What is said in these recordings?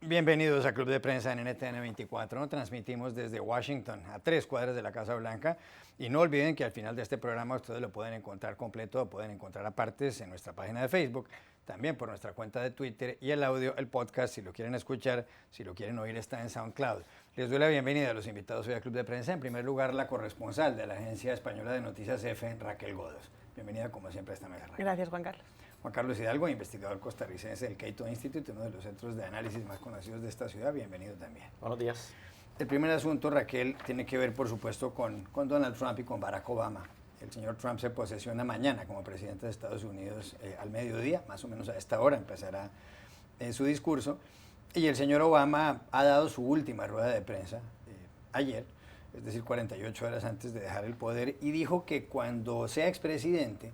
Bienvenidos a Club de Prensa en NTN 24. Transmitimos desde Washington, a 3 cuadras de la Casa Blanca. Y no olviden que al final de este programa ustedes lo pueden encontrar completo, o pueden encontrar a partes en nuestra página de Facebook, también por nuestra cuenta de Twitter, y el audio, el podcast, si lo quieren escuchar, si lo quieren oír, está en SoundCloud. Les doy la bienvenida a los invitados hoy a Club de Prensa. En primer lugar, la corresponsal de la Agencia Española de Noticias EFE, Raquel Godos. Bienvenida, como siempre, a esta mesa, Raquel. Gracias, Juan Carlos. Juan Carlos Hidalgo, investigador costarricense del Cato Institute, uno de los centros de análisis más conocidos de esta ciudad. Bienvenido también. Buenos días. El primer asunto, Raquel, tiene que ver, por supuesto, con Donald Trump y con Barack Obama. El señor Trump se posesiona mañana como presidente de Estados Unidos al mediodía, más o menos a esta hora empezará su discurso. Y el señor Obama ha dado su última rueda de prensa ayer, es decir, 48 horas antes de dejar el poder, y dijo que cuando sea expresidente,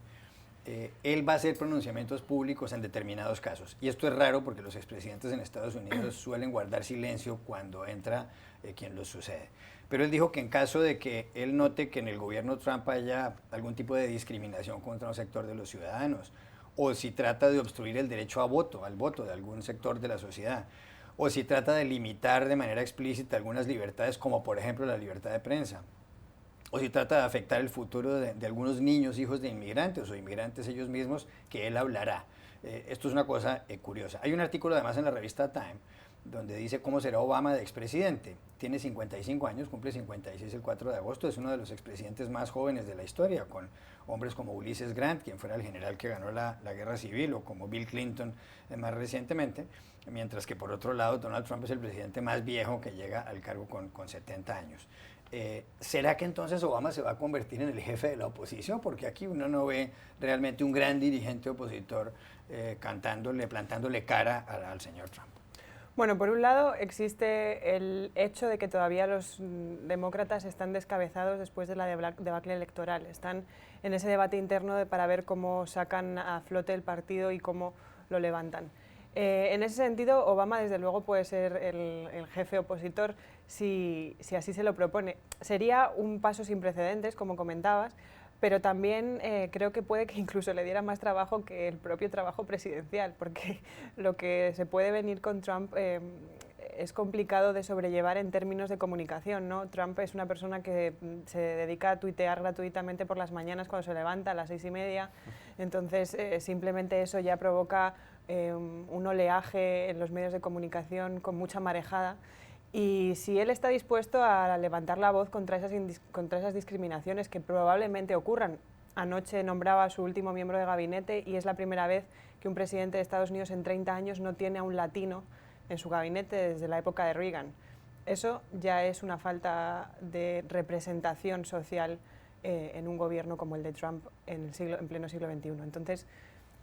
él va a hacer pronunciamientos públicos en determinados casos. Y esto es raro porque los expresidentes en Estados Unidos suelen guardar silencio cuando entra quien los sucede. Pero él dijo que en caso de que él note que en el gobierno Trump haya algún tipo de discriminación contra un sector de los ciudadanos, o si trata de obstruir el derecho al voto de algún sector de la sociedad, o si trata de limitar de manera explícita algunas libertades, como por ejemplo la libertad de prensa, o si trata de afectar el futuro de algunos niños, hijos de inmigrantes o inmigrantes ellos mismos, que él hablará. Esto es una cosa curiosa. Hay un artículo además en la revista Time donde dice cómo será Obama de expresidente. Tiene 55 años, cumple 56 el 4 de agosto, es uno de los expresidentes más jóvenes de la historia, con hombres como Ulysses Grant, quien fuera el general que ganó la guerra civil, o como Bill Clinton más recientemente, mientras que por otro lado Donald Trump es el presidente más viejo que llega al cargo con 70 años. ¿Será que entonces Obama se va a convertir en el jefe de la oposición? Porque aquí uno no ve realmente un gran dirigente opositor plantándole cara al señor Trump. Bueno, por un lado existe el hecho de que todavía los demócratas están descabezados después de la debacle electoral. Están en ese debate interno para ver cómo sacan a flote el partido y cómo lo levantan. En ese sentido, Obama desde luego puede ser el jefe opositor si así se lo propone. Sería un paso sin precedentes, como comentabas, pero también creo que puede que incluso le diera más trabajo que el propio trabajo presidencial, porque lo que se puede venir con Trump es complicado de sobrellevar en términos de comunicación, ¿no? Trump es una persona que se dedica a tuitear gratuitamente por las mañanas cuando se levanta a las 6:30, entonces simplemente eso ya provoca un oleaje en los medios de comunicación con mucha marejada. Y si él está dispuesto a levantar la voz contra esas discriminaciones que probablemente ocurran. Anoche nombraba a su último miembro de gabinete y es la primera vez que un presidente de Estados Unidos en 30 años no tiene a un latino en su gabinete desde la época de Reagan. Eso ya es una falta de representación social en un gobierno como el de Trump en pleno siglo XXI. Entonces,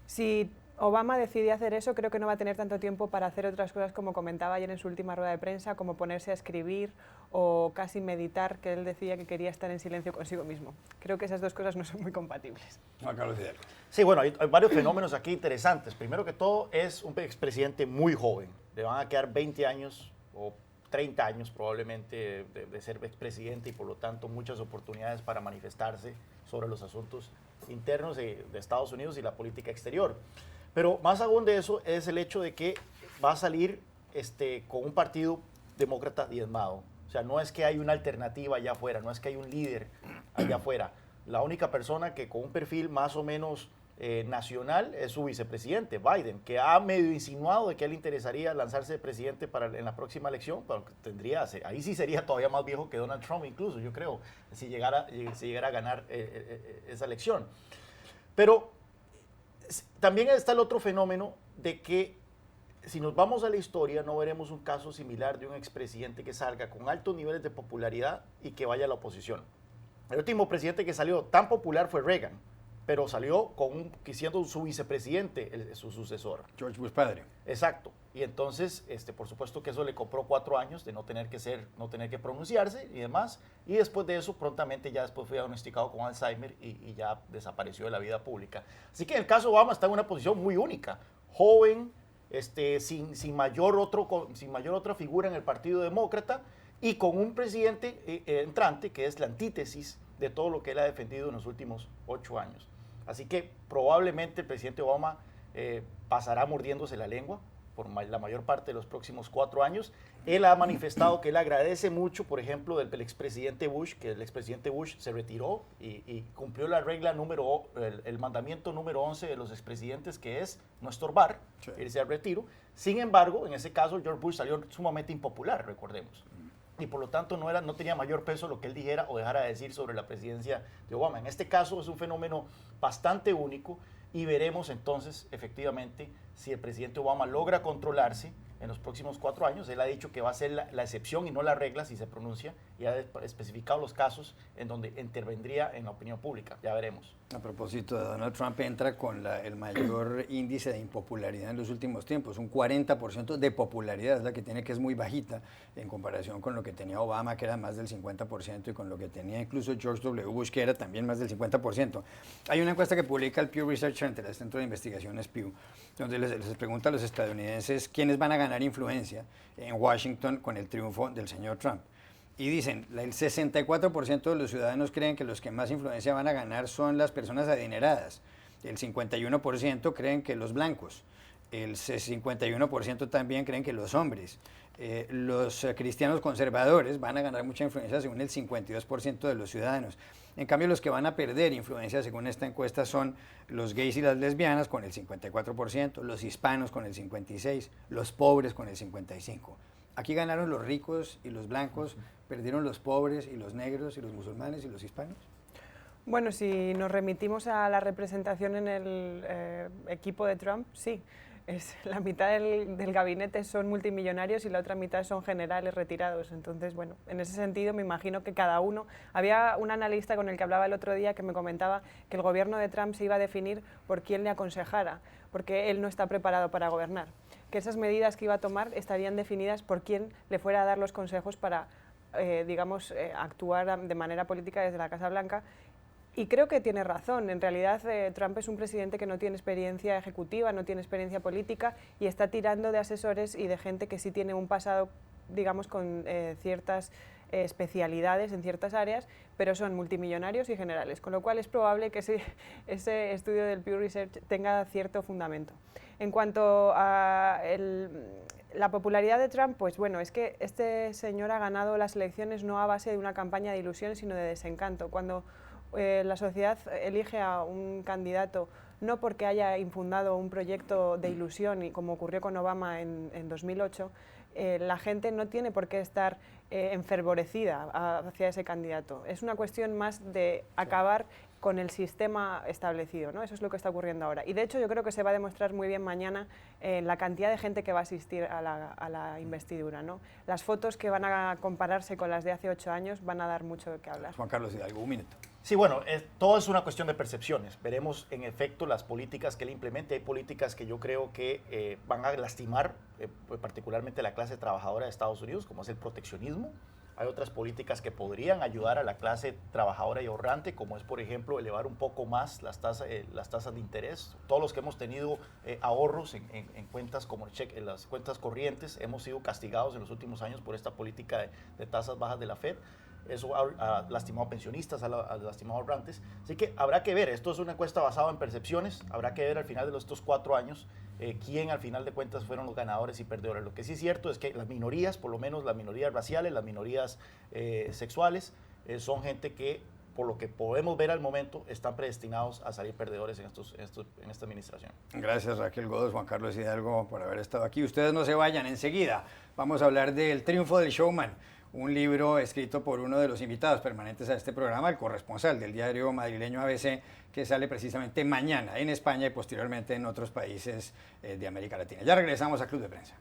si Obama decide hacer eso, creo que no va a tener tanto tiempo para hacer otras cosas, como comentaba ayer en su última rueda de prensa, como ponerse a escribir o casi meditar, que él decía que quería estar en silencio consigo mismo. Creo que esas dos cosas no son muy compatibles. Juan Carlos Hidalgo. Sí, bueno, hay varios fenómenos aquí interesantes. Primero que todo, es un expresidente muy joven. Le van a quedar 20 años o 30 años probablemente de ser expresidente y por lo tanto muchas oportunidades para manifestarse sobre los asuntos internos de Estados Unidos y la política exterior. Pero más aún de eso es el hecho de que va a salir con un partido demócrata diezmado. O sea, no es que hay una alternativa allá afuera, no es que hay un líder allá afuera. La única persona que con un perfil más o menos nacional es su vicepresidente, Biden, que ha medio insinuado de que él interesaría lanzarse de presidente en la próxima elección, pero ahí sí sería todavía más viejo que Donald Trump incluso, yo creo, si llegara a ganar esa elección. Pero también está el otro fenómeno de que si nos vamos a la historia no veremos un caso similar de un expresidente que salga con altos niveles de popularidad y que vaya a la oposición. El último presidente que salió tan popular fue Reagan, pero salió siendo su vicepresidente, su sucesor. George Bush padre. Exacto. Y entonces, por supuesto que eso le compró 4 años de no tener que pronunciarse y demás. Y después de eso, prontamente ya después fue diagnosticado con Alzheimer y ya desapareció de la vida pública. Así que en el caso de Obama está en una posición muy única. Joven, sin mayor otra figura en el Partido Demócrata y con un presidente entrante que es la antítesis de todo lo que él ha defendido en los últimos 8 años. Así que probablemente el presidente Obama pasará mordiéndose la lengua por la mayor parte de los próximos 4 años. Él ha manifestado que él agradece mucho, por ejemplo, del expresidente Bush, que el expresidente Bush se retiró y cumplió la regla el mandamiento número 11 de los expresidentes, que es no estorbar, irse al retiro. Sin embargo, en ese caso, George Bush salió sumamente impopular, recordemos. Y por lo tanto no tenía mayor peso lo que él dijera o dejara de decir sobre la presidencia de Obama. En este caso es un fenómeno bastante único y veremos entonces efectivamente si el presidente Obama logra controlarse en los próximos 4 años. Él ha dicho que va a ser la excepción y no la regla si se pronuncia, y ha especificado los casos en donde intervendría en la opinión pública. Ya veremos. A propósito de Donald Trump, entra con el mayor índice de impopularidad en los últimos tiempos, un 40% de popularidad es la que tiene, que es muy bajita en comparación con lo que tenía Obama, que era más del 50%, y con lo que tenía incluso George W. Bush, que era también más del 50%. Hay una encuesta que publica el Pew Research Center, el Centro de Investigaciones Pew, donde les pregunta a los estadounidenses quiénes van a ganar influencia en Washington con el triunfo del señor Trump. Y dicen, el 64% de los ciudadanos creen que los que más influencia van a ganar son las personas adineradas. El 51% creen que los blancos. El 51% también creen que los hombres. Los cristianos conservadores van a ganar mucha influencia según el 52% de los ciudadanos. En cambio, los que van a perder influencia según esta encuesta son los gays y las lesbianas con el 54%, los hispanos con el 56%, los pobres con el 55%. Aquí ganaron los ricos y los blancos, perdieron los pobres y los negros y los musulmanes y los hispanos. Bueno, si nos remitimos a la representación en el equipo de Trump, sí. La mitad del gabinete son multimillonarios y la otra mitad son generales retirados. Entonces, bueno, en ese sentido me imagino que cada uno... Había un analista con el que hablaba el otro día que me comentaba que el gobierno de Trump se iba a definir por quién le aconsejara, porque él no está preparado para gobernar. Que esas medidas que iba a tomar estarían definidas por quién le fuera a dar los consejos para, actuar de manera política desde la Casa Blanca. Y creo que tiene razón. En realidad, Trump es un presidente que no tiene experiencia ejecutiva, no tiene experiencia política y está tirando de asesores y de gente que sí tiene un pasado, digamos, con ciertas especialidades en ciertas áreas, pero son multimillonarios y generales, con lo cual es probable que ese estudio del Pew Research tenga cierto fundamento. En cuanto a la popularidad de Trump, pues bueno, es que este señor ha ganado las elecciones no a base de una campaña de ilusión, sino de desencanto. Cuando la sociedad elige a un candidato no porque haya infundado un proyecto de ilusión, y como ocurrió con Obama en 2008, la gente no tiene por qué estar enfervorecida hacia ese candidato. Es una cuestión más de acabar con el sistema establecido, ¿no? Eso es lo que está ocurriendo ahora. Y de hecho yo creo que se va a demostrar muy bien mañana la cantidad de gente que va a asistir a la investidura, ¿no? Las fotos que van a compararse con las de hace 8 años van a dar mucho de qué hablar. Juan Carlos Hidalgo, un minuto. Sí, bueno, todo es una cuestión de percepciones. Veremos en efecto las políticas que él implemente. Hay políticas que yo creo que van a lastimar particularmente la clase trabajadora de Estados Unidos, como es el proteccionismo. Hay otras políticas que podrían ayudar a la clase trabajadora y ahorrante, como es, por ejemplo, elevar un poco más las tasas de interés. Todos los que hemos tenido ahorros en cuentas como en las cuentas corrientes, hemos sido castigados en los últimos años por esta política de tasas bajas de la Fed. Eso ha lastimado a pensionistas, ha lastimado a ahorrantes. Así que habrá que ver, esto es una encuesta basada en percepciones, habrá que ver al final de estos 4 años quién al final de cuentas fueron los ganadores y perdedores. Lo que sí es cierto es que las minorías, por lo menos las minorías raciales, las minorías sexuales, son gente que, por lo que podemos ver al momento, están predestinados a salir perdedores en esta administración. Gracias, Raquel Godos, Juan Carlos Hidalgo, por haber estado aquí. Ustedes no se vayan, enseguida vamos a hablar del triunfo del showman, un libro escrito por uno de los invitados permanentes a este programa, el corresponsal del diario madrileño ABC, que sale precisamente mañana en España y posteriormente en otros países de América Latina. Ya regresamos a Club de Prensa.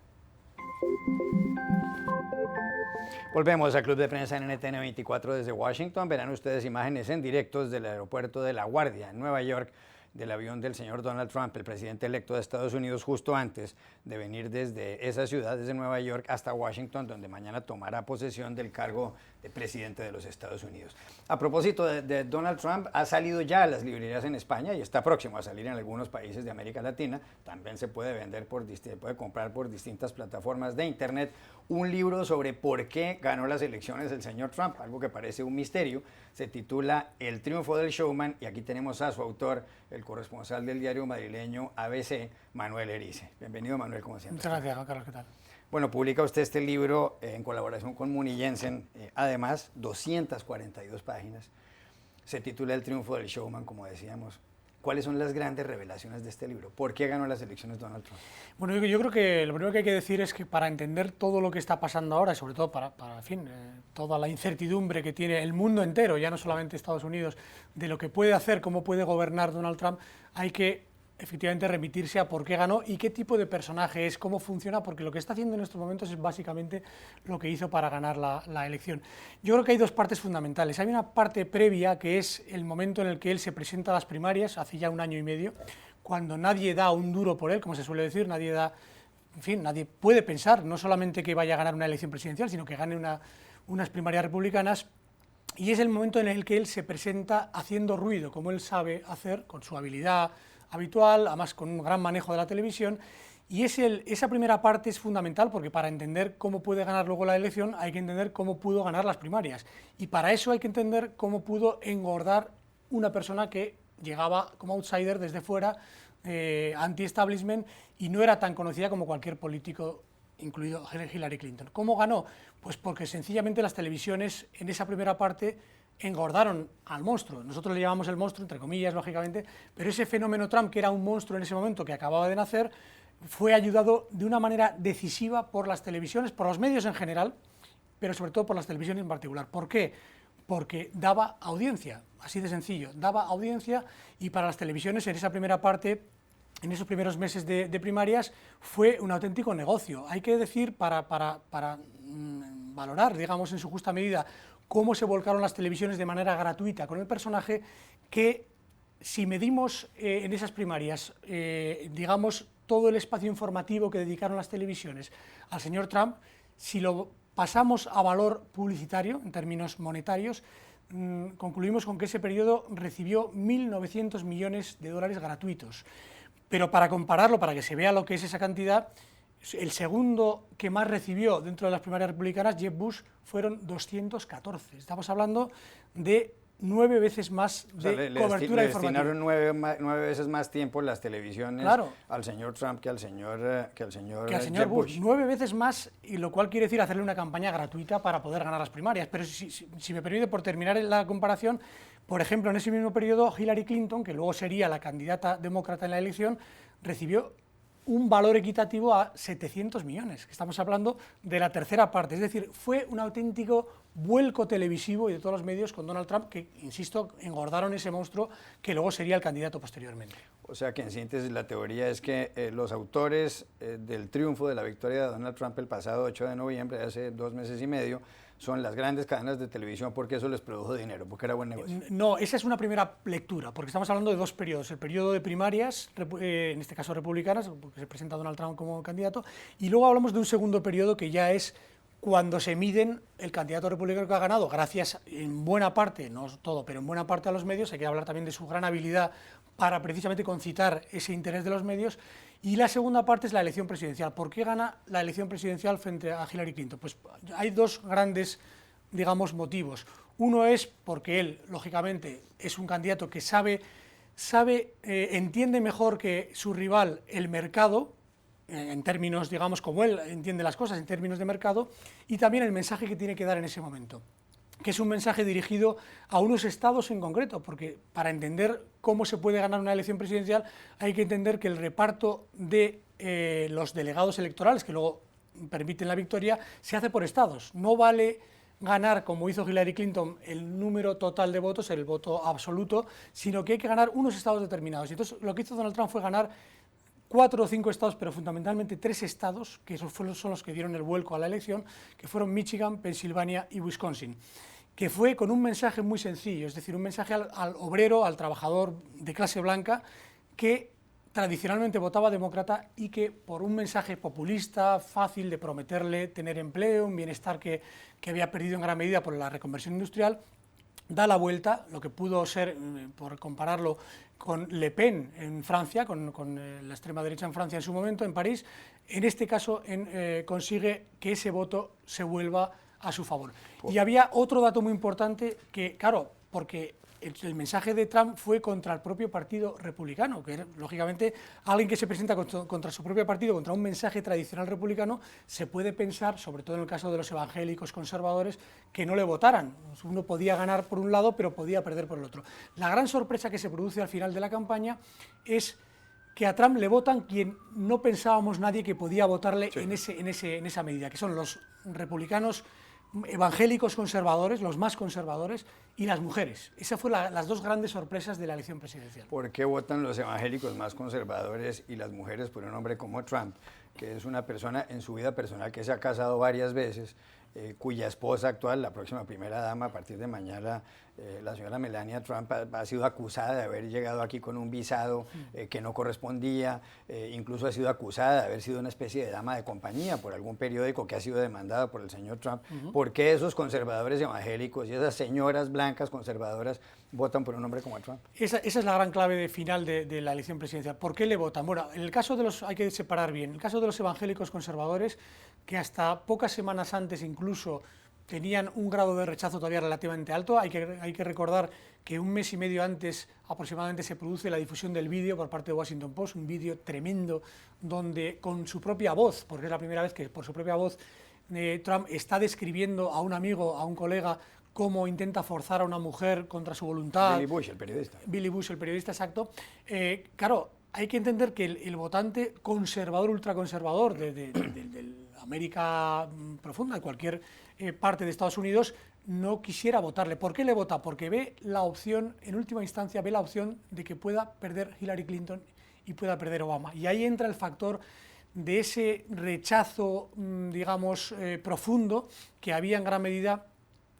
Volvemos al Club de Prensa en NTN 24 desde Washington. Verán ustedes imágenes en directos del aeropuerto de La Guardia, en Nueva York, del avión del señor Donald Trump, el presidente electo de Estados Unidos, justo antes de venir desde esa ciudad, desde Nueva York hasta Washington, donde mañana tomará posesión del cargo de presidente de los Estados Unidos. A propósito de Donald Trump, ha salido ya a las librerías en España y está próximo a salir en algunos países de América Latina. También se puede puede comprar por distintas plataformas de internet un libro sobre por qué ganó las elecciones el señor Trump, algo que parece un misterio. Se titula El triunfo del showman y aquí tenemos a su autor, el corresponsal del diario madrileño ABC, Manuel Erice. Bienvenido, Manuel, como siempre. Muchas gracias, Juan Carlos, ¿qué tal? Bueno, publica usted este libro en colaboración con Muni Jensen, además 242 páginas. Se titula El triunfo del showman, como decíamos. ¿Cuáles son las grandes revelaciones de este libro? ¿Por qué ganó las elecciones Donald Trump? Bueno, yo creo que lo primero que hay que decir es que para entender todo lo que está pasando ahora, y sobre todo para en fin, toda la incertidumbre que tiene el mundo entero, ya no solamente Estados Unidos, de lo que puede hacer, cómo puede gobernar Donald Trump, hay que efectivamente remitirse a por qué ganó y qué tipo de personaje es, cómo funciona, porque lo que está haciendo en estos momentos es básicamente lo que hizo para ganar la elección. Yo creo que hay dos partes fundamentales. Hay una parte previa, que es el momento en el que él se presenta a las primarias, hace ya 1 año y medio, cuando nadie da un duro por él, como se suele decir, nadie da, en fin, nadie puede pensar no solamente que vaya a ganar una elección presidencial, sino que gane unas primarias republicanas. Y es el momento en el que él se presenta haciendo ruido, como él sabe hacer, con su habilidad habitual, además con un gran manejo de la televisión, y esa primera parte es fundamental porque para entender cómo puede ganar luego la elección hay que entender cómo pudo ganar las primarias, y para eso hay que entender cómo pudo engordar una persona que llegaba como outsider desde fuera, anti-establishment, y no era tan conocida como cualquier político, incluido Hillary Clinton. ¿Cómo ganó? Pues porque sencillamente las televisiones en esa primera parte engordaron al monstruo. Nosotros le llamamos el monstruo, entre comillas, lógicamente, pero ese fenómeno Trump, que era un monstruo en ese momento, que acababa de nacer, fue ayudado de una manera decisiva por las televisiones, por los medios en general, pero sobre todo por las televisiones en particular. ¿Por qué? Porque daba audiencia, así de sencillo, daba audiencia, y para las televisiones en esa primera parte, en esos primeros meses de primarias, fue un auténtico negocio. Hay que decir, para valorar, digamos, en su justa medida, cómo se volcaron las televisiones de manera gratuita con el personaje, que si medimos en esas primarias, digamos, todo el espacio informativo que dedicaron las televisiones al señor Trump, si lo pasamos a valor publicitario, en términos monetarios, concluimos con que ese periodo recibió 1.900 millones de dólares gratuitos. Pero para compararlo, para que se vea lo que es esa cantidad, el segundo que más recibió dentro de las primarias republicanas, Jeb Bush, fueron 214. Estamos hablando de 9 veces más de cobertura le informativa. destinaron 9 veces más tiempo las televisiones, claro, al señor Trump que al señor Jeb Bush. 9 veces más, y lo cual quiere decir hacerle una campaña gratuita para poder ganar las primarias. Pero si me permite, por terminar la comparación, por ejemplo, en ese mismo periodo, Hillary Clinton, que luego sería la candidata demócrata en la elección, recibió un valor equitativo a 700 millones, que estamos hablando de la tercera parte. Es decir, fue un auténtico vuelco televisivo y de todos los medios con Donald Trump, que, insisto, engordaron ese monstruo que luego sería el candidato posteriormente. O sea que en síntesis la teoría es que los autores del triunfo, de la victoria de Donald Trump el pasado 8 de noviembre, hace 2 meses y medio, son las grandes cadenas de televisión, porque eso les produjo dinero, porque era buen negocio. No, esa es una primera lectura, porque estamos hablando de 2 periodos. El periodo de primarias, en este caso republicanas, porque se presenta Donald Trump como candidato, y luego hablamos de un segundo periodo que ya es cuando se miden el candidato republicano que ha ganado, gracias en buena parte, no todo, pero en buena parte a los medios. Hay que hablar también de su gran habilidad para precisamente concitar ese interés de los medios. Y la segunda parte es la elección presidencial. ¿Por qué gana la elección presidencial frente a Hillary Clinton? Pues hay 2 grandes, digamos, motivos. Uno es porque él, lógicamente, es un candidato que entiende mejor que su rival el mercado, en términos, digamos, como él entiende las cosas, en términos de mercado, y también el mensaje que tiene que dar en ese momento, que es un mensaje dirigido a unos estados en concreto, porque para entender cómo se puede ganar una elección presidencial hay que entender que el reparto de los delegados electorales, que luego permiten la victoria, se hace por estados. No vale ganar, como hizo Hillary Clinton, el número total de votos, el voto absoluto, sino que hay que ganar unos estados determinados. Y entonces lo que hizo Donald Trump fue ganar 4 o 5 estados, pero fundamentalmente 3 estados, que esos son los que dieron el vuelco a la elección, que fueron Michigan, Pensilvania y Wisconsin, que fue con un mensaje muy sencillo, es decir, un mensaje al obrero, al trabajador de clase blanca, que tradicionalmente votaba demócrata y que por un mensaje populista, fácil de prometerle tener empleo, un bienestar que había perdido en gran medida por la reconversión industrial, da la vuelta, lo que pudo ser, por compararlo con Le Pen en Francia, con la extrema derecha en Francia en su momento, en París, en este caso consigue que ese voto se vuelva a su favor. Y había otro dato muy importante que, claro, porque el mensaje de Trump fue contra el propio partido republicano, que lógicamente alguien que se presenta contra su propio partido, contra un mensaje tradicional republicano, se puede pensar, sobre todo en el caso de los evangélicos conservadores, que no le votaran. Uno podía ganar por un lado, pero podía perder por el otro. La gran sorpresa que se produce al final de la campaña es que a Trump le votan quien no pensábamos nadie que podía votarle en esa medida, que son los republicanos evangélicos conservadores, los más conservadores, y las mujeres. Esas fueron las dos grandes sorpresas de la elección presidencial. ¿Por qué votan los evangélicos más conservadores y las mujeres por un hombre como Trump, que es una persona en su vida personal que se ha casado varias veces, cuya esposa actual, la próxima primera dama, a partir de mañana, la señora Melania Trump, ha sido acusada de haber llegado aquí con un visado que no correspondía, incluso ha sido acusada de haber sido una especie de dama de compañía por algún periódico que ha sido demandada por el señor Trump? ¿Por qué esos conservadores evangélicos y esas señoras blancas conservadoras votan por un hombre como Trump? Esa es la gran clave final de la elección presidencial. ¿Por qué le votan? Bueno, en el caso de los, hay que separar bien, en el caso de los evangélicos conservadores, que hasta pocas semanas antes incluso tenían un grado de rechazo todavía relativamente alto. Hay que recordar que un mes y medio antes aproximadamente se produce la difusión del vídeo por parte de Washington Post, un vídeo tremendo donde con su propia voz, porque es la primera vez que por su propia voz Trump está describiendo a un amigo, a un colega, cómo intenta forzar a una mujer contra su voluntad. Billy Bush, el periodista. Billy Bush, el periodista, exacto. Claro, hay que entender que el votante conservador, ultraconservador de América profunda, de cualquier parte de Estados Unidos, no quisiera votarle. ¿Por qué le vota? Porque ve la opción, en última instancia, ve la opción de que pueda perder Hillary Clinton y pueda perder Obama. Y ahí entra el factor de ese rechazo, digamos, profundo que había en gran medida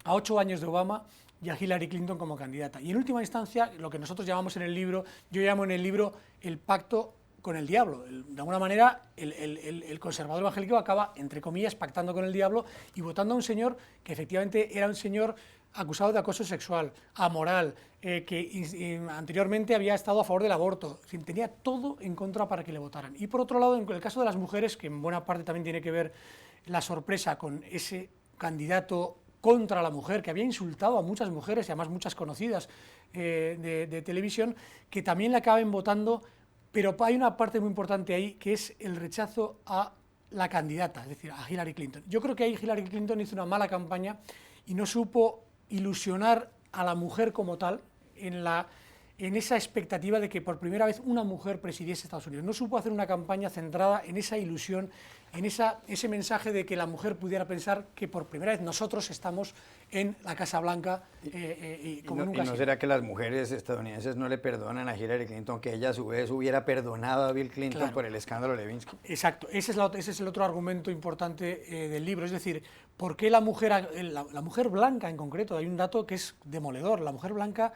a 8 años de Obama y a Hillary Clinton como candidata. Y en última instancia, lo que nosotros llamamos en el libro, yo llamo en el libro el pacto con el diablo. De alguna manera, el conservador evangélico acaba, entre comillas, pactando con el diablo y votando a un señor que efectivamente era un señor acusado de acoso sexual, amoral, que anteriormente había estado a favor del aborto. En fin, tenía todo en contra para que le votaran. Y por otro lado, en el caso de las mujeres, que en buena parte también tiene que ver la sorpresa con ese candidato contra la mujer, que había insultado a muchas mujeres y además muchas conocidas de televisión, que también le acaban votando, pero hay una parte muy importante ahí, que es el rechazo a la candidata, es decir, a Hillary Clinton. Yo creo que ahí Hillary Clinton hizo una mala campaña y no supo ilusionar a la mujer como tal en esa expectativa de que por primera vez una mujer presidiese Estados Unidos. No supo hacer una campaña centrada en esa ilusión, en ese mensaje de que la mujer pudiera pensar que por primera vez nosotros estamos en la Casa Blanca como nunca. ¿Y no será que las mujeres estadounidenses no le perdonan a Hillary Clinton que ella a su vez hubiera perdonado a Bill Clinton, claro, por el escándalo Levinsky? Exacto, ese es el otro argumento importante del libro, es decir, ¿por qué la mujer blanca en concreto? Hay un dato que es demoledor, la mujer blanca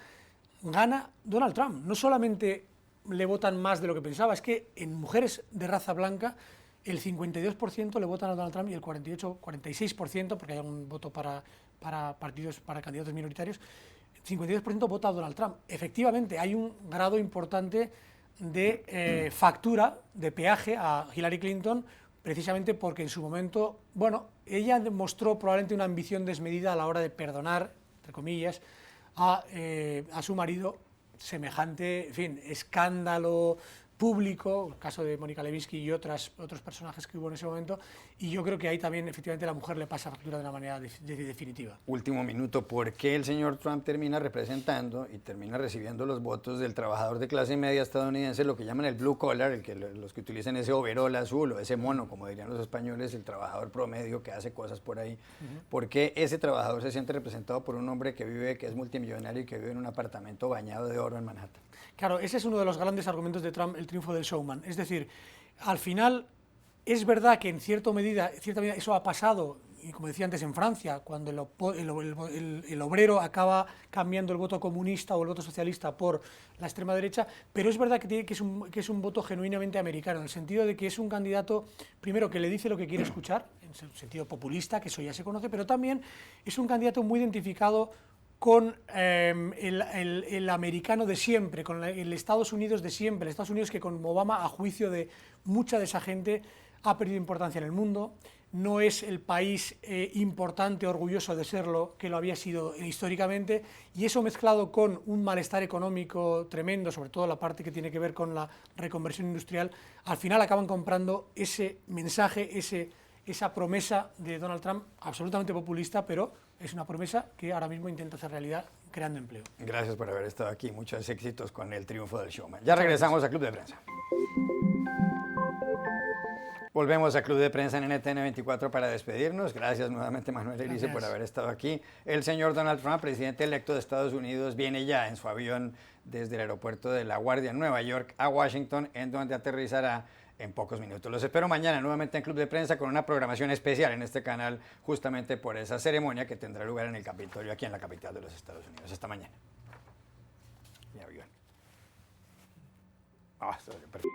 gana Donald Trump. No solamente le votan más de lo que pensaba, es que en mujeres de raza blanca el 52% le votan a Donald Trump y el 46%, porque hay un voto para candidatos minoritarios, el 52% vota a Donald Trump. Efectivamente, hay un grado importante de factura, de peaje a Hillary Clinton, precisamente porque en su momento, bueno, ella demostró probablemente una ambición desmedida a la hora de perdonar, entre comillas, a su marido semejante, en fin, escándalo público, el caso de Mónica Lewinsky y otros personajes que hubo en ese momento, y yo creo que ahí también efectivamente la mujer le pasa factura de una manera definitiva. Último minuto, ¿por qué el señor Trump termina representando y termina recibiendo los votos del trabajador de clase media estadounidense, lo que llaman el blue collar, los que utilizan ese overol azul o ese mono, como dirían los españoles, el trabajador promedio que hace cosas por ahí? ¿Por qué ese trabajador se siente representado por un hombre que es multimillonario y que vive en un apartamento bañado de oro en Manhattan? Claro, ese es uno de los grandes argumentos de Trump, el triunfo del showman. Es decir, al final es verdad que en cierta medida eso ha pasado, y como decía antes, en Francia, cuando el obrero acaba cambiando el voto comunista o el voto socialista por la extrema derecha, pero es verdad que es un voto genuinamente americano, en el sentido de que es un candidato, primero, que le dice lo que quiere escuchar, en el sentido populista, que eso ya se conoce, pero también es un candidato muy identificado con el americano de siempre, con el Estados Unidos de siempre, el Estados Unidos que con Obama, a juicio de mucha de esa gente, ha perdido importancia en el mundo, no es el país importante, orgulloso de serlo, que lo había sido históricamente, y eso mezclado con un malestar económico tremendo, sobre todo la parte que tiene que ver con la reconversión industrial, al final acaban comprando ese mensaje, esa promesa de Donald Trump, absolutamente populista, pero es una promesa que ahora mismo intenta hacer realidad creando empleo. Gracias por haber estado aquí, muchos éxitos con el triunfo del showman. Ya regresamos a Club de Prensa. Volvemos a Club de Prensa en NTN 24 para despedirnos. Gracias nuevamente, Manuel Elise, por haber estado aquí. El señor Donald Trump, presidente electo de Estados Unidos, viene ya en su avión desde el aeropuerto de La Guardia en Nueva York a Washington, en donde aterrizará en pocos minutos. Los espero mañana nuevamente en Club de Prensa con una programación especial en este canal, justamente por esa ceremonia que tendrá lugar en el Capitolio, aquí en la capital de los Estados Unidos. Hasta mañana. Mi avión. Perfecto.